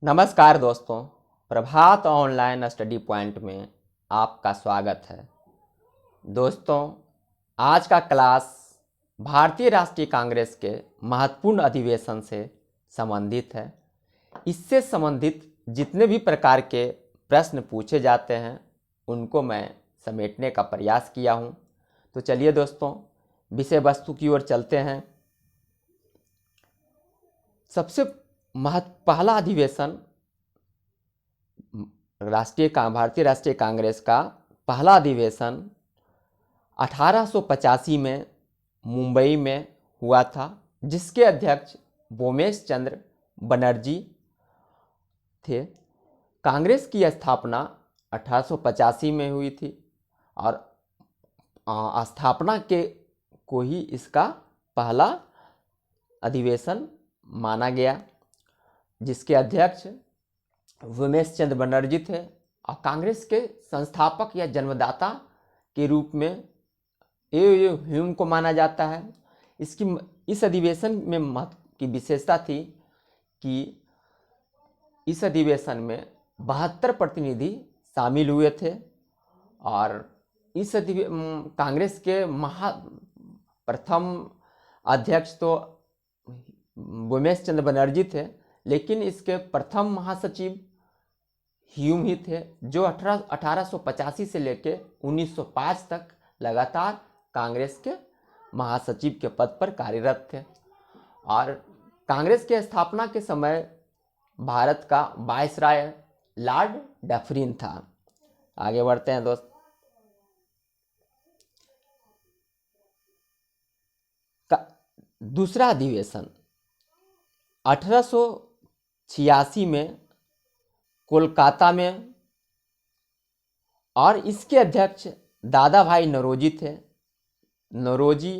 नमस्कार दोस्तों, प्रभात online study point में आपका स्वागत है। दोस्तों, आज का क्लास भारतीय राष्ट्रीय कांग्रेस के महत्वपूर्ण अधिवेशन से संबंधित है। इससे संबंधित जितने भी प्रकार के प्रश्न पूछे जाते हैं उनको मैं समेटने का प्रयास किया हूं। तो चलिए दोस्तों, विषय वस्तु की ओर चलते हैं। सबसे पहला अधिवेशन भारतीय राष्ट्रीय कांग्रेस का पहला अधिवेशन 1885 में मुंबई में हुआ था, जिसके अध्यक्ष बोमेश चंद्र बनर्जी थे। कांग्रेस की स्थापना 1885 में हुई थी और स्थापना के को ही इसका पहला अधिवेशन माना गया, जिसके अध्यक्ष बोमेश चंद्र बनर्जी थे और कांग्रेस के संस्थापक या जन्मदाता के रूप में ए ह्यूम को माना जाता है। इस अधिवेशन में महत्व की विशेषता थी कि इस अधिवेशन में 72 प्रतिनिधि शामिल हुए थे और इस कांग्रेस के प्रथम अध्यक्ष तो बोमेश चंद्र बनर्जी थे, लेकिन इसके प्रथम महासचिव ह्यूम ही थे, जो 1885 से लेकर 1905 तक लगातार कांग्रेस के महासचिव के पद पर कार्यरत थे। और कांग्रेस के स्थापना के समय भारत का वायसराय लॉर्ड डफरिन था। आगे बढ़ते हैं दोस्त। दूसरा अधिवेशन 1886 में कोलकाता में, और इसके अध्यक्ष दादा भाई नौरोजी थे। नौरोजी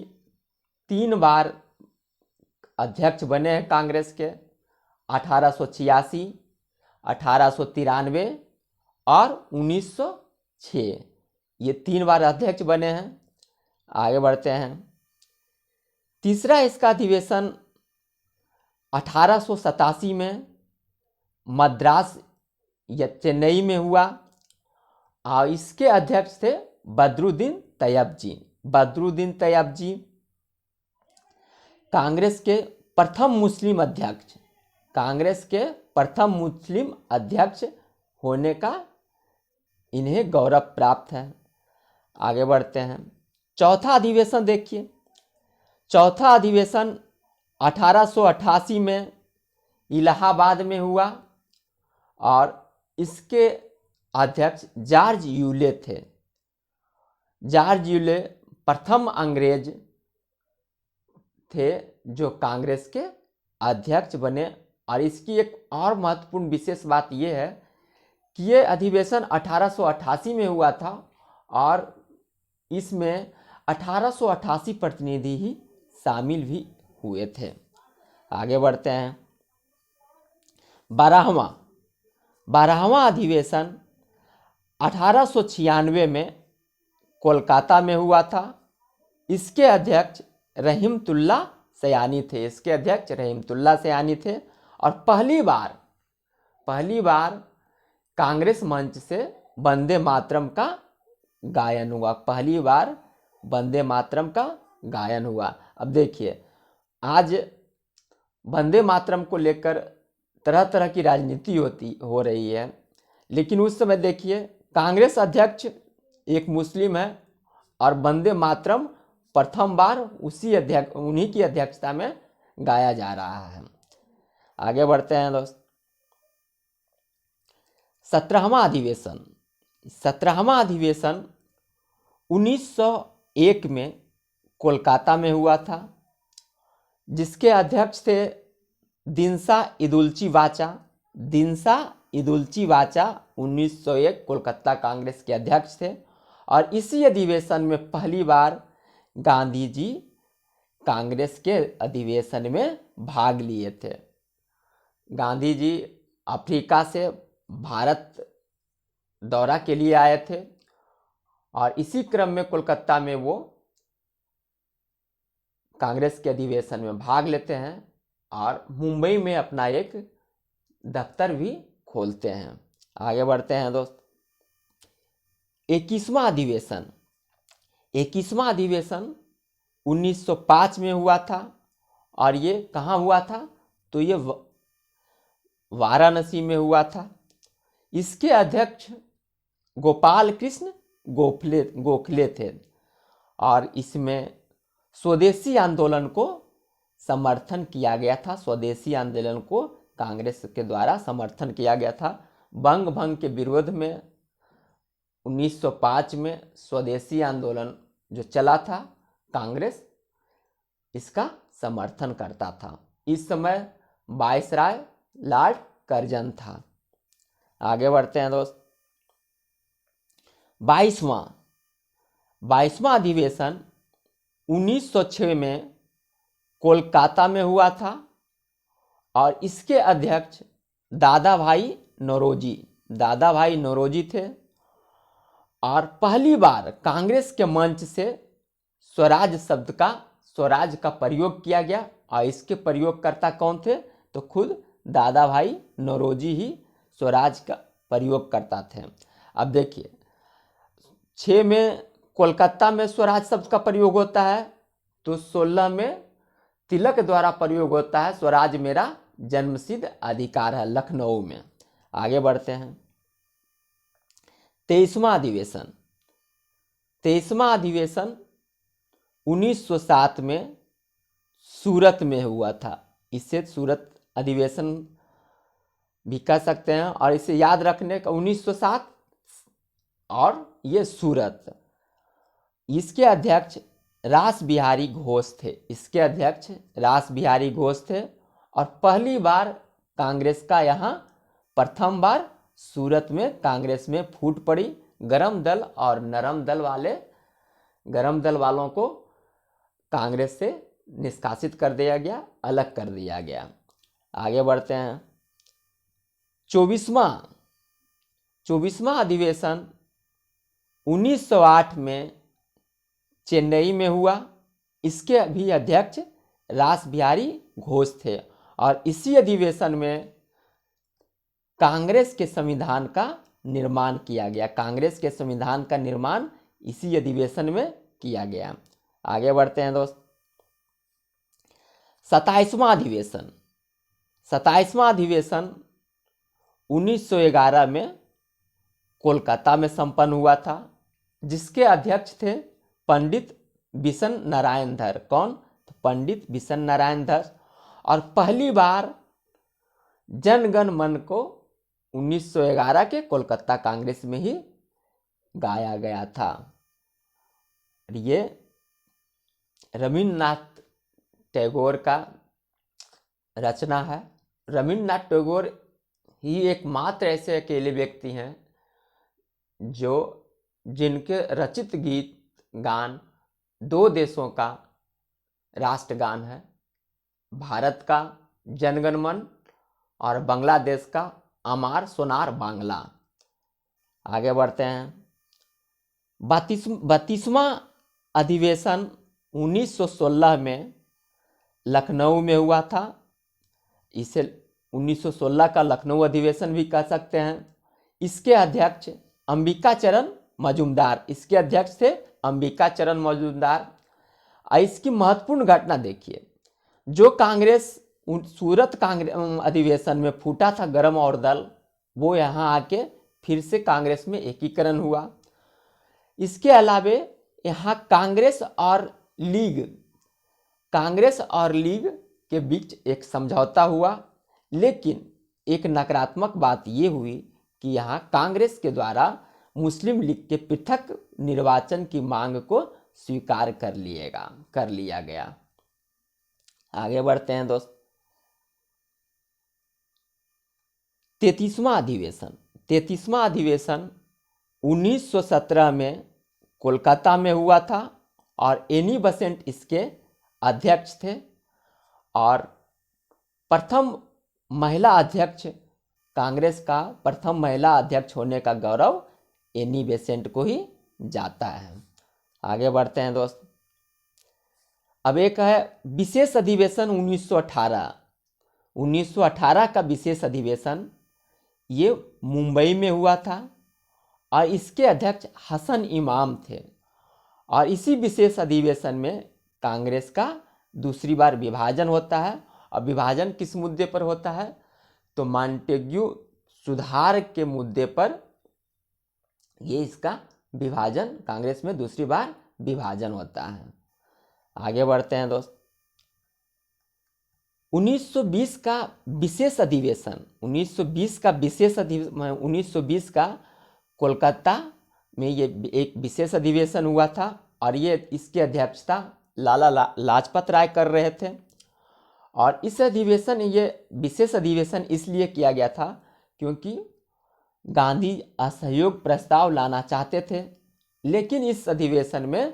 3 बार अध्यक्ष बने हैं कांग्रेस के, 1886, 1893 और 1906। ये 3 बार अध्यक्ष बने हैं। आगे बढ़ते हैं। तीसरा इसका अधिवेशन 1887 में मद्रास या चेन्नई में हुआ और इसके अध्यक्ष थे बदरुद्दीन तैयब जी। बदरुद्दीन तैयब जी कांग्रेस के प्रथम मुस्लिम अध्यक्ष, होने का इन्हें गौरव प्राप्त है। आगे बढ़ते हैं। चौथा अधिवेशन देखिए। चौथा अधिवेशन 1888 में इलाहाबाद में हुआ और इसके अध्यक्ष जॉर्ज यूले थे। जॉर्ज यूले प्रथम अंग्रेज थे जो कांग्रेस के अध्यक्ष बने। और इसकी एक और महत्वपूर्ण विशेष बात यह है कि ये अधिवेशन 1888 में हुआ था और इसमें 1888 प्रतिनिधि ही शामिल भी हुए थे। आगे बढ़ते हैं। 12वां अधिवेशन 1896 में कोलकाता में हुआ था। इसके अध्यक्ष रहीमतुल्लाह सयानी थे और पहली बार कांग्रेस मंच से वंदे मातरम का गायन हुआ। अब देखिए, आज वंदे मातरम को लेकर तरह तरह की राजनीति हो रही है, लेकिन उस समय देखिए कांग्रेस अध्यक्ष एक मुस्लिम है और वंदे मातरम प्रथम बार उन्हीं की अध्यक्षता में गाया जा रहा है। आगे बढ़ते हैं दोस्त। 17वां अधिवेशन 1901 में कोलकाता में हुआ था, जिसके अध्यक्ष थे दिनसा इदुल्ची वाचा 1901 कोलकाता कांग्रेस के अध्यक्ष थे। और इसी अधिवेशन में पहली बार गांधी जी कांग्रेस के अधिवेशन में भाग लिए थे। गांधी जी अफ्रीका से भारत दौरा के लिए आए थे और इसी क्रम में कोलकाता में वो कांग्रेस के अधिवेशन में भाग लेते हैं और मुंबई में अपना एक दफ्तर भी खोलते हैं। आगे बढ़ते हैं दोस्त। 21वां अधिवेशन 1905 में हुआ था और ये कहाँ हुआ था? तो ये वाराणसी में हुआ था। इसके अध्यक्ष गोपाल कृष्ण गोखले थे और इसमें स्वदेशी आंदोलन को समर्थन किया गया था। स्वदेशी आंदोलन को कांग्रेस के द्वारा समर्थन किया गया था। बंग भंग के विरोध में 1905 में स्वदेशी आंदोलन जो चला था, कांग्रेस इसका समर्थन करता था। इस समय वायसराय लॉर्ड कर्जन था। आगे बढ़ते हैं दोस्त। 22वां अधिवेशन 1906 में कोलकाता में हुआ था और इसके अध्यक्ष दादा भाई नौरोजी थे और पहली बार कांग्रेस के मंच से स्वराज का प्रयोग किया गया और इसके प्रयोगकर्ता कौन थे? तो खुद दादा भाई नौरोजी ही स्वराज का प्रयोग करता थे। अब देखिए, 6 में कोलकाता में स्वराज शब्द का प्रयोग होता है, तो 16 में तिलक द्वारा प्रयोग होता है स्वराज मेरा जन्मसिद्ध अधिकार है, लखनऊ में। आगे बढ़ते हैं। 23वां अधिवेशन 1907 में सूरत में हुआ था। इसे सूरत अधिवेशन भी कह सकते हैं और इसे याद रखने का 1907 और ये सूरत। इसके अध्यक्ष रास बिहारी घोष थे और पहली बार कांग्रेस का यहाँ प्रथम बार सूरत में कांग्रेस में फूट पड़ी। गरम दल और नरम दल वालों को कांग्रेस से निष्कासित कर दिया गया, अलग कर दिया गया। आगे बढ़ते हैं। 24वां अधिवेशन 1908 में चेन्नई में हुआ। इसके भी अध्यक्ष रास बिहारी घोष थे और इसी अधिवेशन में कांग्रेस के संविधान का निर्माण किया गया। कांग्रेस के संविधान का निर्माण इसी अधिवेशन में किया गया। आगे बढ़ते हैं दोस्त। 27वां अधिवेशन 1911 में कोलकाता में संपन्न हुआ था, जिसके अध्यक्ष थे पंडित बिशन नारायण धर। कौन? तो पंडित बिशन नारायण धर। और पहली बार जनगण मन को 1911 के कोलकाता कांग्रेस में ही गाया गया था। ये रविन्द्रनाथ टैगोर का रचना है। रविन्द्रनाथ टैगोर ही एकमात्र ऐसे अकेले व्यक्ति हैं जिनके रचित गीत गान 2 देशों का राष्ट्रगान है, भारत का जनगण मन और बांग्लादेश का अमार सोनार बांग्ला। आगे बढ़ते हैं। 32वां अधिवेशन 1916 में लखनऊ में हुआ था। इसे 1916 का लखनऊ अधिवेशन भी कह सकते हैं। इसके अध्यक्ष अंबिका चरण मजूमदार थे। इसकी महत्वपूर्ण घटना देखिए, जो कांग्रेस सूरत कांग्रेस अधिवेशन में फूटा था गरम और दल, वो यहाँ आके फिर से कांग्रेस में एकीकरण हुआ। इसके अलावे यहाँ कांग्रेस और लीग के बीच एक समझौता हुआ, लेकिन एक नकारात्मक बात ये हुई कि यहाँ कांग्रेस के द्वारा मुस्लिम लीग के पृथक निर्वाचन की मांग को स्वीकार कर लिया गया। आगे बढ़ते हैं दोस्त। 33वां अधिवेशन 1917 में कोलकाता में हुआ था और एनी बेसेंट इसके अध्यक्ष थे और प्रथम महिला अध्यक्ष, कांग्रेस का प्रथम महिला अध्यक्ष होने का गौरव एनी बेसेंट को ही जाता है। आगे बढ़ते हैं दोस्त। अब एक है विशेष अधिवेशन 1918 1918 का विशेष अधिवेशन ये मुंबई में हुआ था और इसके अध्यक्ष हसन इमाम थे। और इसी विशेष अधिवेशन में कांग्रेस का दूसरी बार विभाजन होता है। और विभाजन किस मुद्दे पर होता है? तो मॉन्टेग्यू सुधार के मुद्दे पर ये इसका विभाजन, कांग्रेस में दूसरी बार विभाजन होता है। आगे बढ़ते हैं दोस्त। 1920 का विशेष अधिवेशन, 1920 का कोलकाता में ये एक विशेष अधिवेशन हुआ था और ये इसकी अध्यक्षता लाला लाजपत राय कर रहे थे। और इस अधिवेशन, ये विशेष अधिवेशन इसलिए किया गया था क्योंकि गांधी असहयोग प्रस्ताव लाना चाहते थे, लेकिन इस अधिवेशन में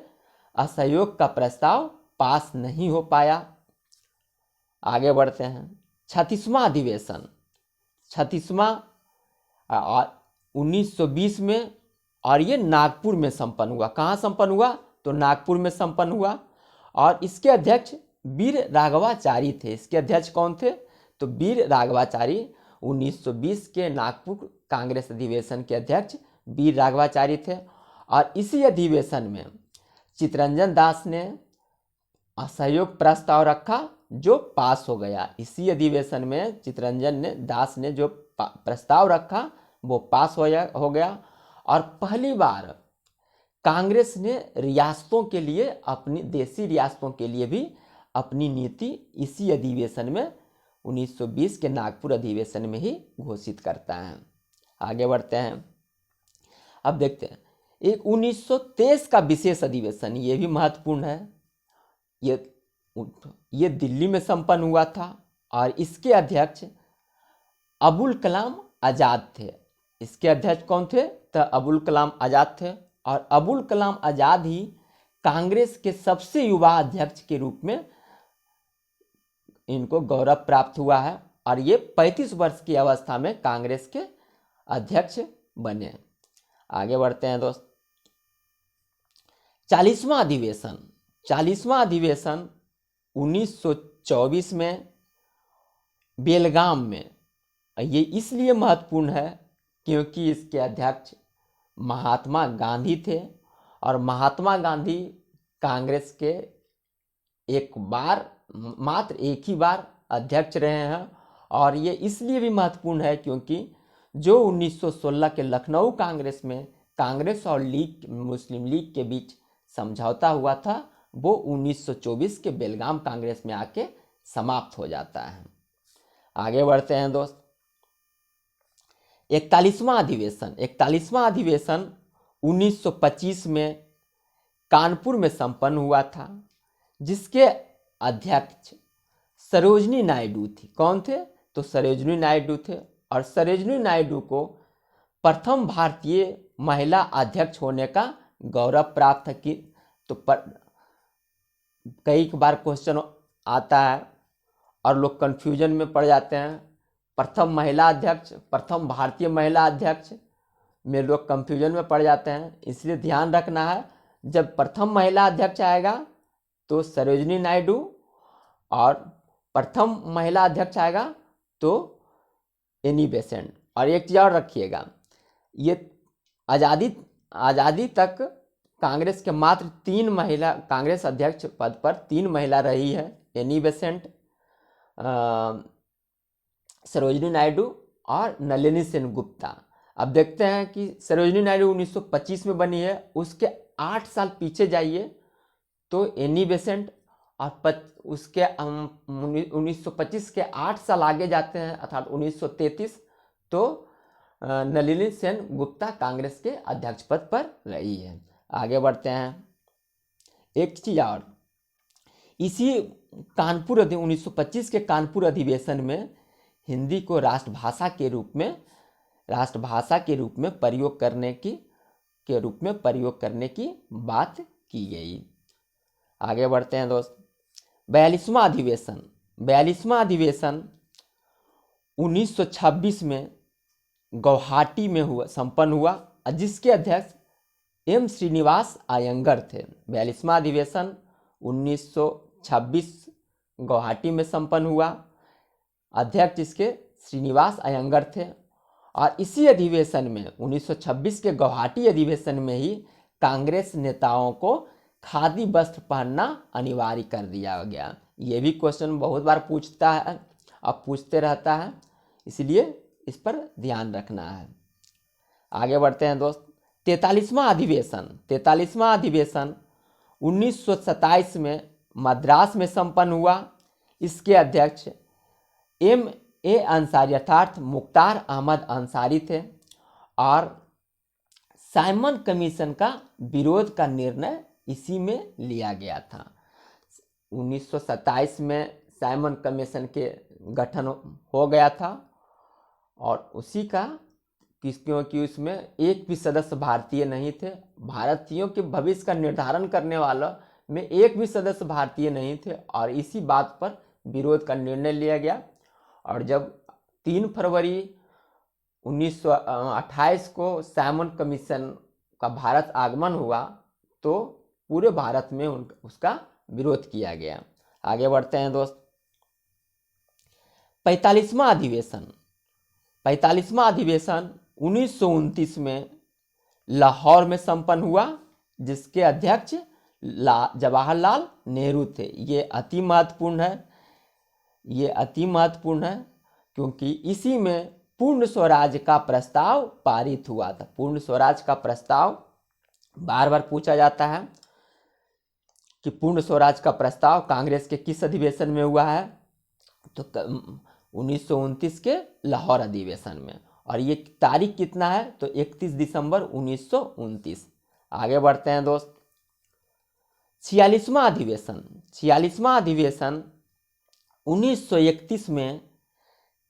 असहयोग का प्रस्ताव पास नहीं हो पाया। आगे बढ़ते हैं। 36वां अधिवेशन, 36वां 1920 में, और ये नागपुर में संपन्न हुआ। कहाँ संपन्न हुआ? तो नागपुर में संपन्न हुआ। और इसके अध्यक्ष वीर राघवाचारी थे। इसके अध्यक्ष कौन थे? तो वीर राघवाचारी 1920 के नागपुर कांग्रेस अधिवेशन के अध्यक्ष वीर राघवाचारी थे। और इसी अधिवेशन में चित्तरंजन दास ने असहयोग प्रस्ताव रखा जो पास हो गया। इसी अधिवेशन में चित्तरंजन दास ने जो प्रस्ताव रखा वो पास हो गया। और पहली बार कांग्रेस ने रियासतों के लिए, अपनी देशी रियासतों के लिए भी अपनी नीति इसी अधिवेशन में 1920 के नागपुर अधिवेशन में ही घोषित करता है। आगे बढ़ते हैं। अब देखते हैं एक 1923 का विशेष अधिवेशन, ये भी महत्वपूर्ण है। ये दिल्ली में संपन्न हुआ था और इसके अध्यक्ष अबुल कलाम आज़ाद थे। इसके अध्यक्ष कौन थे? तो अबुल कलाम आज़ाद थे। और अबुल कलाम आज़ाद ही कांग्रेस के सबसे युवा अध्यक्ष के रूप में इनको गौरव प्राप्त हुआ है। और ये 35 वर्ष की अवस्था में कांग्रेस के अध्यक्ष बने। आगे बढ़ते हैं दोस्त। 40वां अधिवेशन, 40वां अधिवेशन 1924 में बेलगाम में। ये इसलिए महत्वपूर्ण है क्योंकि इसके अध्यक्ष महात्मा गांधी थे। और महात्मा गांधी कांग्रेस के मात्र एक ही बार अध्यक्ष रहे हैं। और ये इसलिए भी महत्वपूर्ण है क्योंकि जो 1916 के लखनऊ कांग्रेस में कांग्रेस और मुस्लिम लीग के बीच समझौता हुआ था, वो 1924 के बेलगाम कांग्रेस में आके समाप्त हो जाता है। आगे बढ़ते हैं दोस्त। 41वां अधिवेशन, 41वां अधिवेशन 1925 में कानपुर में संपन्न हुआ था, जिसके अध्यक्ष सरोजनी नायडू थी। कौन थे? तो सरोजनी नायडू थे। और सरोजनी नायडू को प्रथम भारतीय महिला अध्यक्ष होने का गौरव प्राप्त है। कि तो कई बार क्वेश्चन आता है और लोग कंफ्यूजन में पड़ जाते हैं। प्रथम महिला अध्यक्ष, प्रथम भारतीय महिला अध्यक्ष में लोग कंफ्यूजन में पड़ जाते हैं। इसलिए ध्यान रखना है, जब प्रथम महिला अध्यक्ष आएगा तो सरोजनी नायडू, और प्रथम महिला अध्यक्ष आएगा तो एनी बेसेंट। और एक चीज़ और रखिएगा, ये आज़ादी तक कांग्रेस के मात्र 3 महिला कांग्रेस अध्यक्ष पद पर 3 महिला रही है, एनी बेसेंट, सरोजनी नायडू और नलिनी सेन गुप्ता। अब देखते हैं कि सरोजनी नायडू 1925 में बनी है, उसके 8 साल पीछे जाइए तो एनी बेसेंट, और उसके 1925 के 8 साल आगे जाते हैं अर्थात 1933 तो नलिनी सेन गुप्ता कांग्रेस के अध्यक्ष पद पर रही है। आगे बढ़ते हैं। एक चीज और, इसी 1925 के कानपुर अधिवेशन में हिंदी को राष्ट्रभाषा के रूप में प्रयोग करने की बात की गई। आगे बढ़ते हैं दोस्त। 42वां अधिवेशन 1926 में गुवाहाटी में संपन्न हुआ, जिसके अध्यक्ष एम श्रीनिवास अयंगर थे। 42वां अधिवेशन 1926 गुवाहाटी में संपन्न हुआ। अध्यक्ष इसके श्रीनिवास अयंगर थे। और इसी अधिवेशन में 1926 के गुवाहाटी अधिवेशन में ही कांग्रेस नेताओं को खादी वस्त्र पहनना अनिवार्य कर दिया गया। ये भी क्वेश्चन बहुत बार पूछता है, अब पूछते रहता है, इसलिए इस पर ध्यान रखना है। आगे बढ़ते हैं दोस्त। 43वां अधिवेशन 1927 में मद्रास में संपन्न हुआ। इसके अध्यक्ष M.A. अंसारी अर्थात मुख्तार अहमद अंसारी थे। और साइमन कमीशन का विरोध का निर्णय इसी में लिया गया था। 1927 में साइमन कमीशन के गठन हो गया था और उसी का क्योंकि उसमें एक भी सदस्य भारतीय नहीं थे। भारतीयों के भविष्य का निर्धारण करने वालों में एक भी सदस्य भारतीय नहीं थे और इसी बात पर विरोध का निर्णय लिया गया। और जब 3 फरवरी 1928 को साइमन कमीशन का भारत आगमन हुआ तो पूरे भारत में उसका विरोध किया गया। आगे बढ़ते हैं दोस्त। 45वां अधिवेशन 1929 में लाहौर में संपन्न हुआ, जिसके अध्यक्ष जवाहरलाल नेहरू थे। ये अति महत्वपूर्ण है क्योंकि इसी में पूर्ण स्वराज का प्रस्ताव पारित हुआ था। पूर्ण स्वराज का प्रस्ताव बार बार पूछा जाता है कि पूर्ण स्वराज का प्रस्ताव कांग्रेस के किस अधिवेशन में हुआ है, तो 1929 के लाहौर अधिवेशन में। और ये तारीख कितना है, तो 31 दिसंबर 1929। आगे बढ़ते हैं दोस्त। 46वां अधिवेशन 1931 में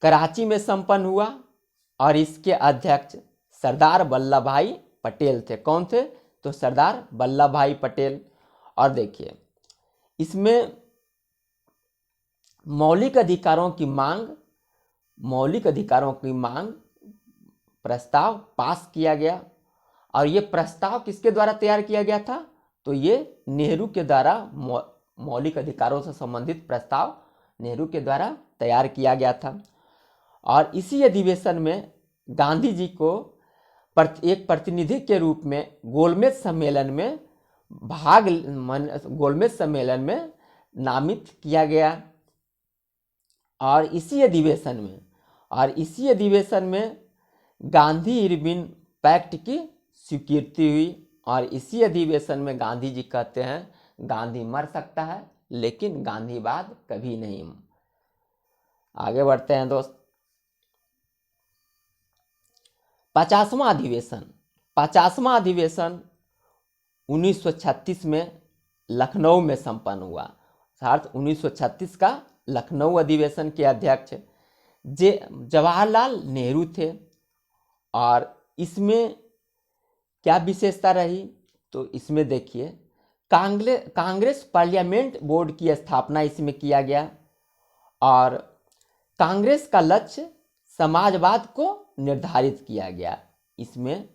कराची में संपन्न हुआ और इसके अध्यक्ष सरदार वल्लभ भाई पटेल थे। कौन थे, तो सरदार वल्लभ भाई पटेल। और देखिए इसमें मौलिक अधिकारों की मांग प्रस्ताव पास किया गया। और ये प्रस्ताव किसके द्वारा तैयार किया गया था, तो ये नेहरू के द्वारा मौलिक अधिकारों से संबंधित प्रस्ताव नेहरू के द्वारा तैयार किया गया था। और इसी अधिवेशन में गांधी जी को एक प्रतिनिधि के रूप में गोलमेज सम्मेलन में नामित किया गया। और इसी अधिवेशन में गांधी इरविन पैक्ट की स्वीकृति हुई। और इसी अधिवेशन में गांधी जी कहते हैं गांधी मर सकता है लेकिन गांधीवाद कभी नहीं। आगे बढ़ते हैं दोस्त। 50वां अधिवेशन 1936 में लखनऊ में संपन्न हुआ। अर्थात 1936 का लखनऊ अधिवेशन के अध्यक्ष जवाहरलाल नेहरू थे। और इसमें क्या विशेषता रही, तो इसमें देखिए कांग्रेस पार्लियामेंट बोर्ड की स्थापना इसमें किया गया। और कांग्रेस का लक्ष्य समाजवाद को निर्धारित किया गया। इसमें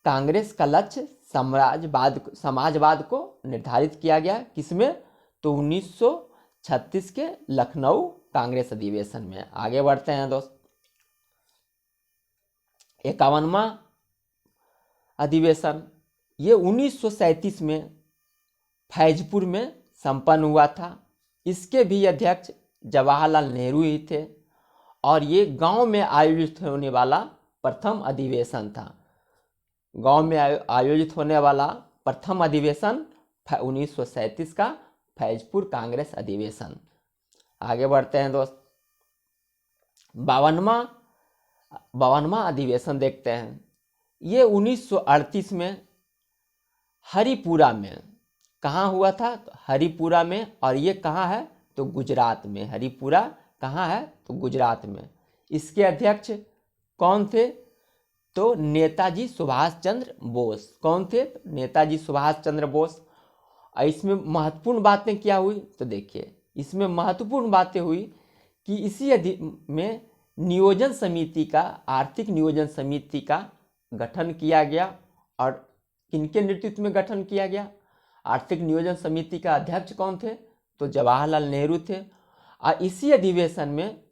कांग्रेस का लक्ष्य समाजवाद को निर्धारित किया गया। किसमें, तो 1936 के लखनऊ कांग्रेस अधिवेशन में। आगे बढ़ते हैं दोस्त। 51वां अधिवेशन ये 1937 में फैजपुर में संपन्न हुआ था। इसके भी अध्यक्ष जवाहरलाल नेहरू ही थे। और ये गांव में आयोजित होने वाला प्रथम अधिवेशन था। गांव में आयोजित होने वाला प्रथम अधिवेशन 1937 का फैजपुर कांग्रेस अधिवेशन। आगे बढ़ते हैं दोस्त। 52वां अधिवेशन देखते हैं। ये 1938 में हरिपुरा में, कहाँ हुआ था, तो हरिपुरा में। और ये कहाँ है, तो गुजरात में। हरिपुरा कहाँ है, तो गुजरात में। इसके अध्यक्ष कौन थे, तो नेताजी सुभाष चंद्र बोस। कौन थे, नेताजी सुभाष चंद्र बोस। और इसमें महत्वपूर्ण बातें क्या हुई, तो देखिए इसमें महत्वपूर्ण बातें हुई कि इसी में नियोजन समिति का, आर्थिक नियोजन समिति का गठन किया गया। और किनके नेतृत्व में गठन किया गया, आर्थिक नियोजन समिति का अध्यक्ष कौन थे, तो जवाहरलाल नेहरू थे। और इसी अधिवेशन में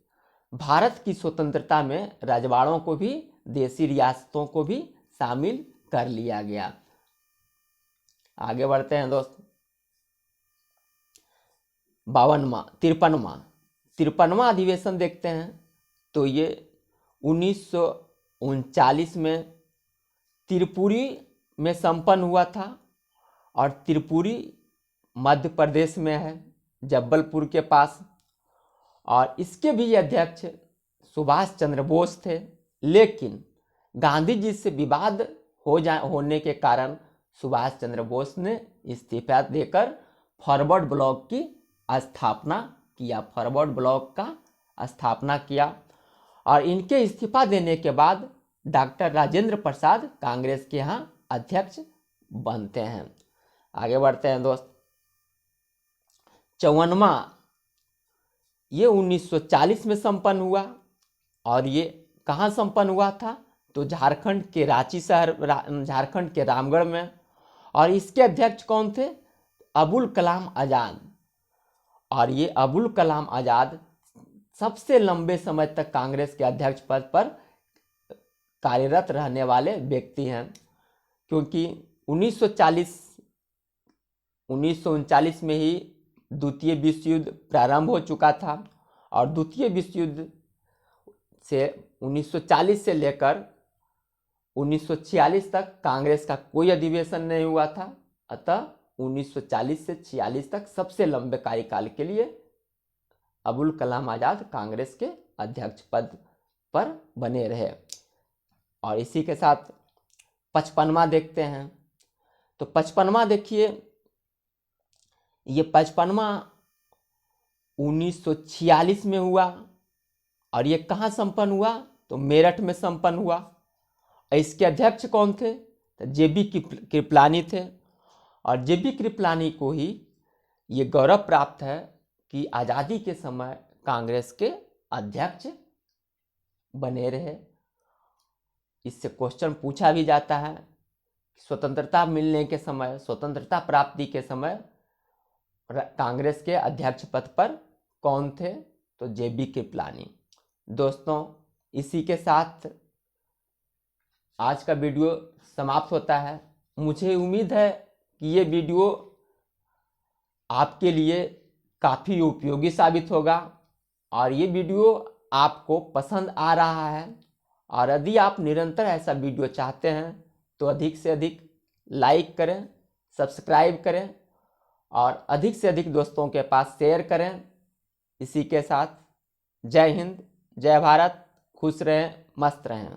भारत की स्वतंत्रता में रजवाड़ों को भी, देसी रियासतों को भी शामिल कर लिया गया। आगे बढ़ते हैं दोस्त। 53वां अधिवेशन देखते हैं। तो ये 1939 में त्रिपुरी में संपन्न हुआ था, और त्रिपुरी मध्य प्रदेश में है, जबलपुर के पास। और इसके भी अध्यक्ष सुभाष चंद्र बोस थे, लेकिन गांधी जी से विवाद होने के कारण सुभाष चंद्र बोस ने इस्तीफा देकर फॉरवर्ड ब्लॉक की स्थापना किया, फॉरवर्ड ब्लॉक का स्थापना किया। और इनके इस्तीफा देने के बाद डॉक्टर राजेंद्र प्रसाद कांग्रेस के यहाँ अध्यक्ष बनते हैं। आगे बढ़ते हैं दोस्त। 54वां, ये 1940 में संपन्न हुआ, और ये कहाँ संपन्न हुआ था? तो झारखंड के रांची शहर, झारखंड के रामगढ़ में। और इसके अध्यक्ष कौन थे? अबुल कलाम आज़ाद। और ये अबुल कलाम आज़ाद सबसे लंबे समय तक कांग्रेस के अध्यक्ष पद पर कार्यरत रहने वाले व्यक्ति हैं, क्योंकि 1939 में ही द्वितीय विश्व युद्ध प्रारंभ हो चुका था। और द्वितीय विश्व युद्ध से 1940 से लेकर 1946 तक कांग्रेस का कोई अधिवेशन नहीं हुआ था। अतः 1940 से 46 तक सबसे लंबे कार्यकाल के लिए अबुल कलाम आज़ाद कांग्रेस के अध्यक्ष पद पर बने रहे। और इसी के साथ 55वां देखते हैं। तो 55वां देखिए, ये 55वां 1946 में हुआ, और ये कहाँ संपन्न हुआ? तो मेरठ में संपन्न हुआ। इसके अध्यक्ष कौन थे? तो जेबी कृपलानी थे। और जेबी कृपलानी को ही ये गौरव प्राप्त है कि आज़ादी के समय कांग्रेस के अध्यक्ष बने रहे। इससे क्वेश्चन पूछा भी जाता है, स्वतंत्रता मिलने के समय, स्वतंत्रता प्राप्ति के समय कांग्रेस के अध्यक्ष पद पर कौन थे? तो जेबी कृपलानी। दोस्तों, इसी के साथ आज का वीडियो समाप्त होता है। मुझे उम्मीद है कि ये वीडियो आपके लिए काफ़ी उपयोगी साबित होगा, और ये वीडियो आपको पसंद आ रहा है। और यदि आप निरंतर ऐसा वीडियो चाहते हैं तो अधिक से अधिक लाइक करें, सब्सक्राइब करें, और अधिक से अधिक दोस्तों के पास शेयर करें। इसी के साथ जय हिंद, जय भारत, खुश रहें, मस्त रहें।